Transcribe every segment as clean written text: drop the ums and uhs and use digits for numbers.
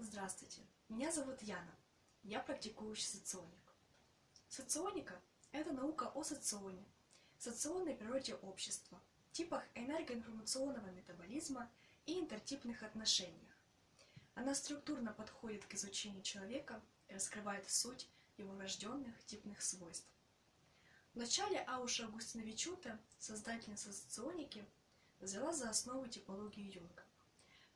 Здравствуйте, меня зовут Яна, я практикующий соционик. Соционика– это наука о соционе, соционной природе общества, типах энергоинформационного метаболизма и интертипных отношениях. Она структурно подходит к изучению человека и раскрывает суть его врожденных типных свойств. Вначале Ауша Августина-Вичута, создательница соционики, взяла за основу типологию Юнга.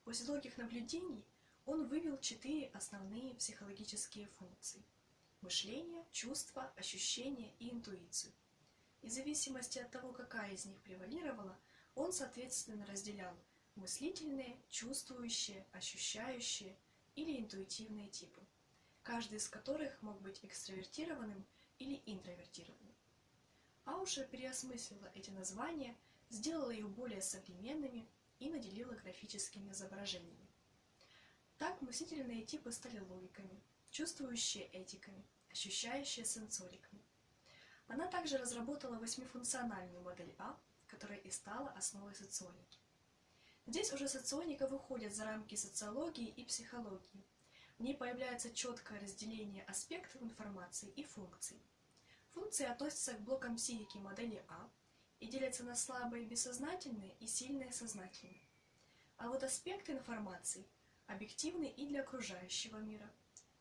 После долгих наблюдений он вывел 4 основные психологические функции – мышление, чувство, ощущение и интуицию. И в зависимости от того, какая из них превалировала, он, соответственно, разделял мыслительные, чувствующие, ощущающие или интуитивные типы, каждый из которых мог быть экстравертированным или интровертированным. Ауша переосмыслила эти названия, сделала их более современными и наделила графическими изображениями. Так мыслительные типы стали логиками, чувствующие этиками, ощущающие сенсориками. Она также разработала 8-функциональную модель А, которая и стала основой соционики. Здесь уже соционика выходит за рамки социологии и психологии. В ней появляется четкое разделение аспектов информации и функций. Функции относятся к блокам психики модели А и делятся на слабые бессознательные и сильные сознательные. А вот аспекты информации объективны и для окружающего мира,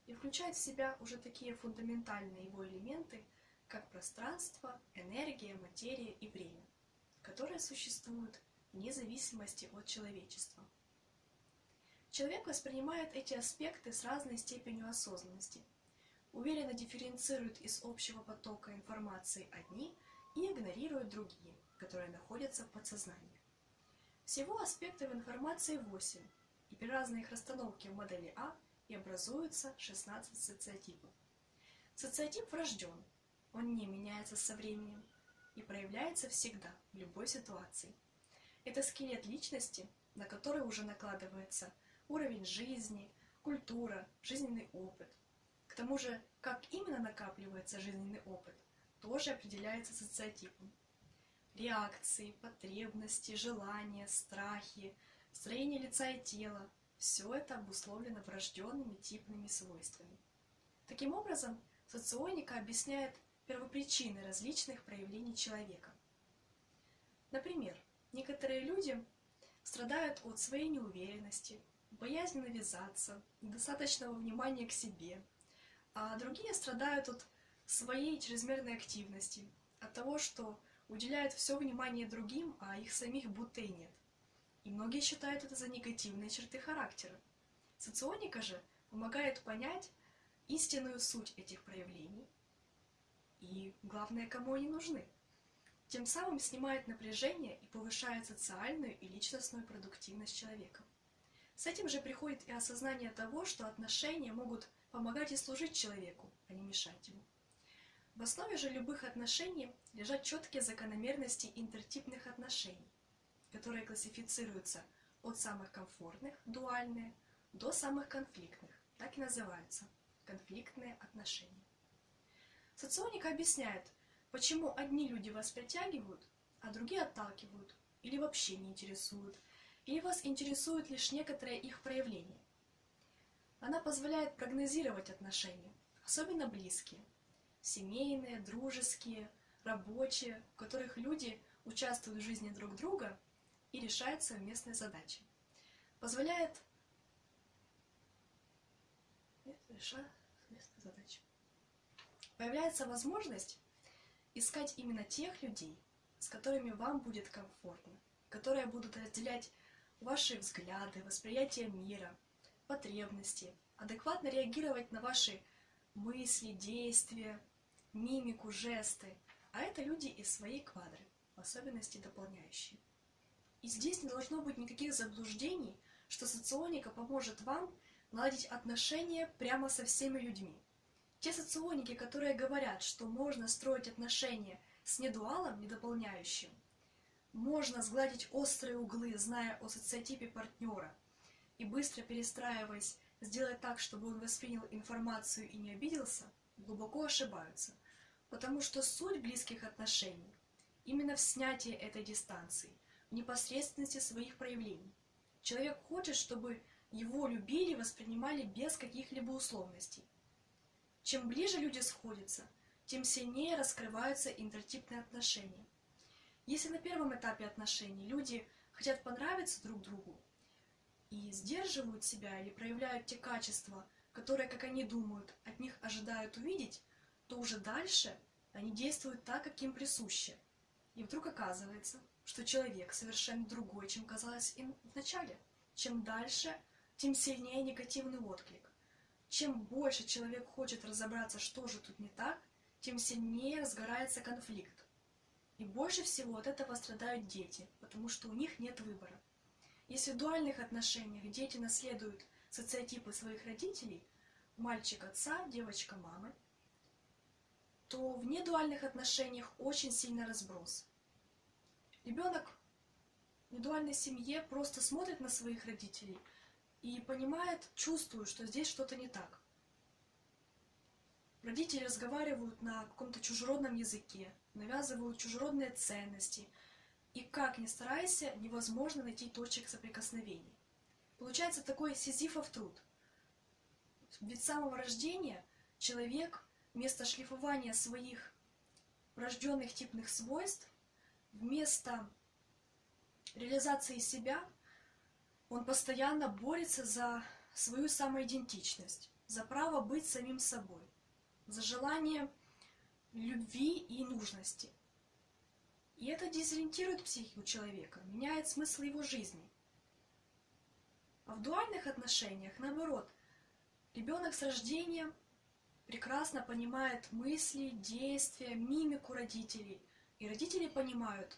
и включают в себя уже такие фундаментальные его элементы, как пространство, энергия, материя и время, которые существуют вне зависимости от человечества. Человек воспринимает эти аспекты с разной степенью осознанности, уверенно дифференцирует из общего потока информации одни и игнорирует другие, которые находятся в подсознании. Всего аспектов информации 8, и при разной их расстановке в модели А и образуется 16 социотипов. Социотип врожден, он не меняется со временем и проявляется всегда, в любой ситуации. Это скелет личности, на который уже накладывается уровень жизни, культура, жизненный опыт. К тому же, как именно накапливается жизненный опыт, тоже определяется социотипом. Реакции, потребности, желания, страхи, строение лица и тела – все это обусловлено врожденными типными свойствами. Таким образом, соционика объясняет первопричины различных проявлений человека. Например, некоторые люди страдают от своей неуверенности, боязни навязаться, недостаточного внимания к себе, а другие страдают от своей чрезмерной активности, от того, что уделяют все внимание другим, а их самих будто и нет. И многие считают это за негативные черты характера. Соционика же помогает понять истинную суть этих проявлений и, главное, кому они нужны. Тем самым снимает напряжение и повышает социальную и личностную продуктивность человека. С этим же приходит и осознание того, что отношения могут помогать и служить человеку, а не мешать ему. В основе же любых отношений лежат четкие закономерности интертипных отношений, которые классифицируются от самых комфортных, дуальные, до самых конфликтных, так и называются конфликтные отношения. Соционика объясняет, почему одни люди вас притягивают, а другие отталкивают, или вообще не интересуют, или вас интересуют лишь некоторые их проявления. Она позволяет прогнозировать отношения, особенно близкие, семейные, дружеские, рабочие, в которых люди участвуют в жизни друг друга и решают совместные задачи. Позволяет решать совместные задачи. Появляется возможность искать именно тех людей, с которыми вам будет комфортно, которые будут разделять ваши взгляды, восприятие мира, потребности, адекватно реагировать на ваши мысли, действия, мимику, жесты, а это люди из своей квадры, в особенности дополняющие. И здесь не должно быть никаких заблуждений, что соционика поможет вам наладить отношения прямо со всеми людьми. Те соционики, которые говорят, что можно строить отношения с недуалом, недополняющим, можно сгладить острые углы, зная о социотипе партнера, и быстро перестраиваясь, сделать так, чтобы он воспринял информацию и не обиделся, глубоко ошибаются, потому что суть близких отношений именно в снятии этой дистанции, в непосредственности своих проявлений. Человек хочет, чтобы его любили и воспринимали без каких-либо условностей. Чем ближе люди сходятся, тем сильнее раскрываются интертипные отношения. Если на первом этапе отношений люди хотят понравиться друг другу и сдерживают себя или проявляют те качества, которые, как они думают, от них ожидают увидеть, то уже дальше они действуют так, как им присуще. И вдруг оказывается, что человек совершенно другой, чем казалось им вначале. Чем дальше, тем сильнее негативный отклик. Чем больше человек хочет разобраться, что же тут не так, тем сильнее разгорается конфликт. И больше всего от этого страдают дети, потому что у них нет выбора. Если в дуальных отношениях дети наследуют социотипы своих родителей, мальчик отца, девочка мамы, то в недуальных отношениях очень сильный разброс. Ребенок в недуальной семье просто смотрит на своих родителей и понимает, чувствует, что здесь что-то не так. Родители разговаривают на каком-то чужеродном языке, навязывают чужеродные ценности, и как ни старайся, невозможно найти точек соприкосновений. Получается такой сизифов труд. Ведь с самого рождения человек вместо шлифования своих врожденных типных свойств, вместо реализации себя, он постоянно борется за свою самоидентичность, за право быть самим собой, за желание любви и нужности. И это дезориентирует психику человека, меняет смысл его жизни. А в дуальных отношениях, наоборот, ребенок с рождения прекрасно понимает мысли, действия, мимику родителей. И родители понимают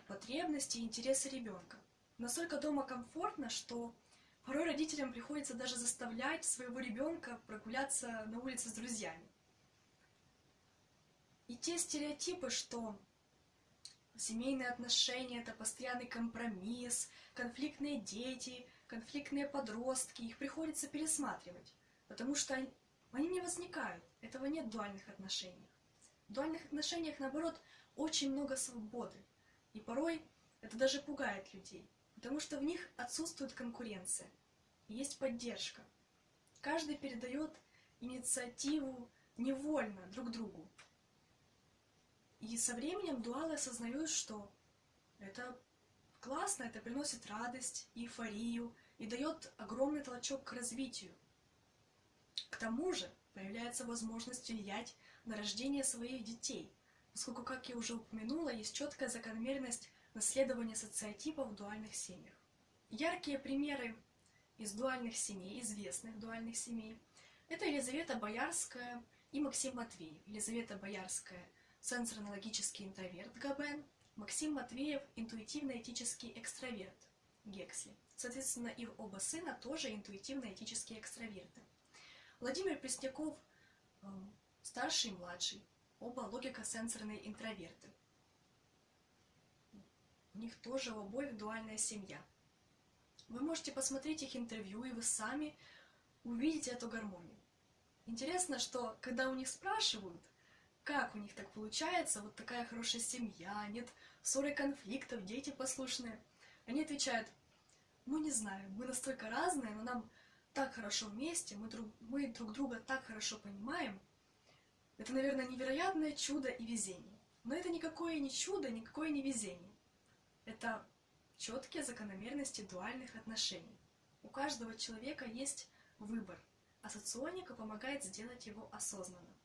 потребности и интересы ребенка. Настолько дома комфортно, что порой родителям приходится даже заставлять своего ребенка прогуляться на улице с друзьями. И те стереотипы, что семейные отношения — это постоянный компромисс, конфликтные дети, конфликтные подростки, их приходится пересматривать, потому что они не возникают. Этого нет в дуальных отношениях. В дуальных отношениях, наоборот, очень много свободы. И порой это даже пугает людей, потому что в них отсутствует конкуренция. И есть поддержка. Каждый передает инициативу невольно друг другу. И со временем дуалы осознают, что это классно, это приносит радость, эйфорию и дает огромный толчок к развитию. К тому же появляется возможность влиять на рождение своих детей, поскольку, как я уже упомянула, есть четкая закономерность наследования социотипов в дуальных семьях. Яркие примеры из дуальных семей, известных дуальных семей, это Елизавета Боярская и Максим Матвеев. Елизавета Боярская — сенсорно-логический интроверт ГБН, Максим Матвеев — интуитивно-этический экстраверт Гексли. Соответственно, их оба сына тоже интуитивно-этические экстраверты. Владимир Пресняков — старший и младший, оба логико-сенсорные интроверты. У них тоже у обоих дуальная семья. Вы можете посмотреть их интервью, и вы сами увидите эту гармонию. Интересно, что когда у них спрашивают, как у них так получается, вот такая хорошая семья, нет ссор и конфликтов, дети послушные, они отвечают: ну не знаю, мы настолько разные, но нам так хорошо вместе, мы друг друга так хорошо понимаем. Это, наверное, невероятное чудо и везение. Но это никакое не чудо, никакое не везение. Это четкие закономерности дуальных отношений. У каждого человека есть выбор, а соционика помогает сделать его осознанно.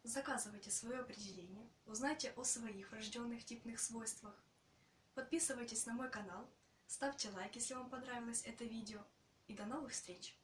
Заказывайте свое определение, узнайте о своих врожденных типных свойствах. Подписывайтесь на мой канал, ставьте лайк, если вам понравилось это видео, и до новых встреч!